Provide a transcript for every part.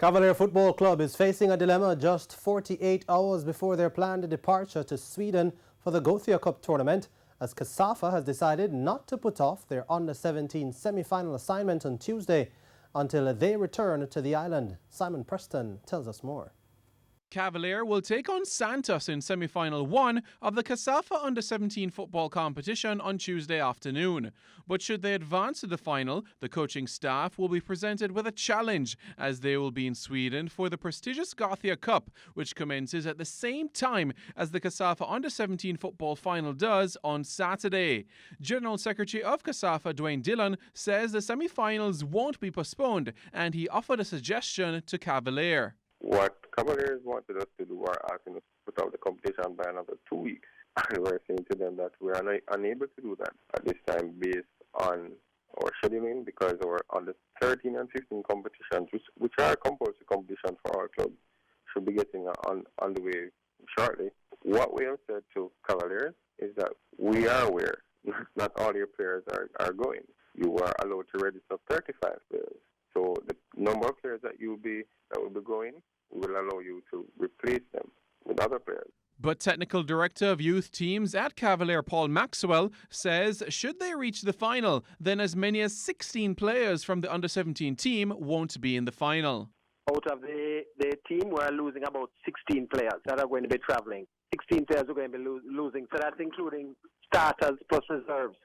Cavalier Football Club is facing a dilemma just 48 hours before their planned departure to Sweden for the Gathia Cup tournament, as KASAFA has decided not to put off their under-17 semi-final assignment on Tuesday until they return to the island. Simon Preston tells us more. Cavalier will take on Santos in semi-final 1 of the KASAFA Under-17 football competition on Tuesday afternoon. But should they advance to the final, the coaching staff will be presented with a challenge, as they will be in Sweden for the prestigious Gathia Cup, which commences at the same time as the KASAFA Under-17 football final does on Saturday. General Secretary of KASAFA, Dwayne Dillon, says the semi-finals won't be postponed, and he offered a suggestion to Cavalier. What Cavaliers wanted us to do are asking us to put out the competition by another 2 weeks. And we're saying to them that we are unable to do that at this time based on our scheduling, because our under 13 and 15 competitions, which are compulsory competitions for our club, should be getting on the way shortly. What we have said to Cavaliers is that we are aware not all your players are going. You are allowed to register 35 players. So the number of players that will be going, we will allow you to replace them with other players. But Technical Director of Youth Teams at Cavalier, Paul Maxwell, says should they reach the final, then as many as 16 players from the Under-17 team won't be in the final. Out of the team, we're losing about 16 players that are going to be traveling. 16 players are going to be losing, so that's including starters plus reserves.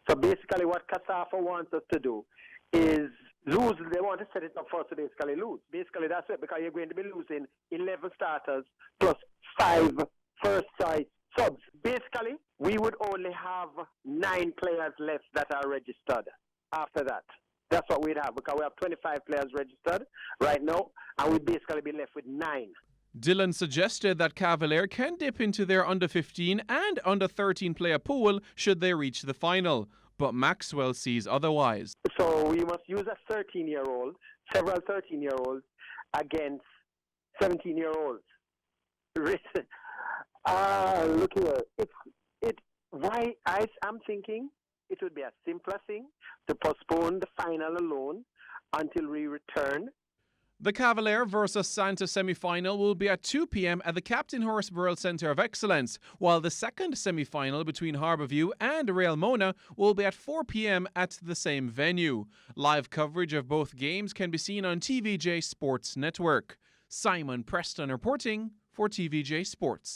So basically what KASAFA wants us to do is lose. They want to set it up for us to basically lose. Basically, that's it, because you're going to be losing 11 starters plus 5 first-choice subs. Basically, we would only have 9 players left that are registered after that. That's what we'd have, because we have 25 players registered right now, and we'd basically be left with 9. Dillon suggested that Cavalier can dip into their under-15 and under-13 player pool should they reach the final. But Maxwell sees otherwise. So we must use a 13-year-old, several 13-year-olds against 17-year-olds. Look here. I'm thinking it would be a simpler thing to postpone the final alone until we return. The Cavalier versus Santos semi-final will be at 2 p.m. at the Captain Horace Burrell Centre of Excellence, while the second semi-final between Harbourview and Real Mona will be at 4 p.m. at the same venue. Live coverage of both games can be seen on TVJ Sports Network. Simon Preston reporting for TVJ Sports.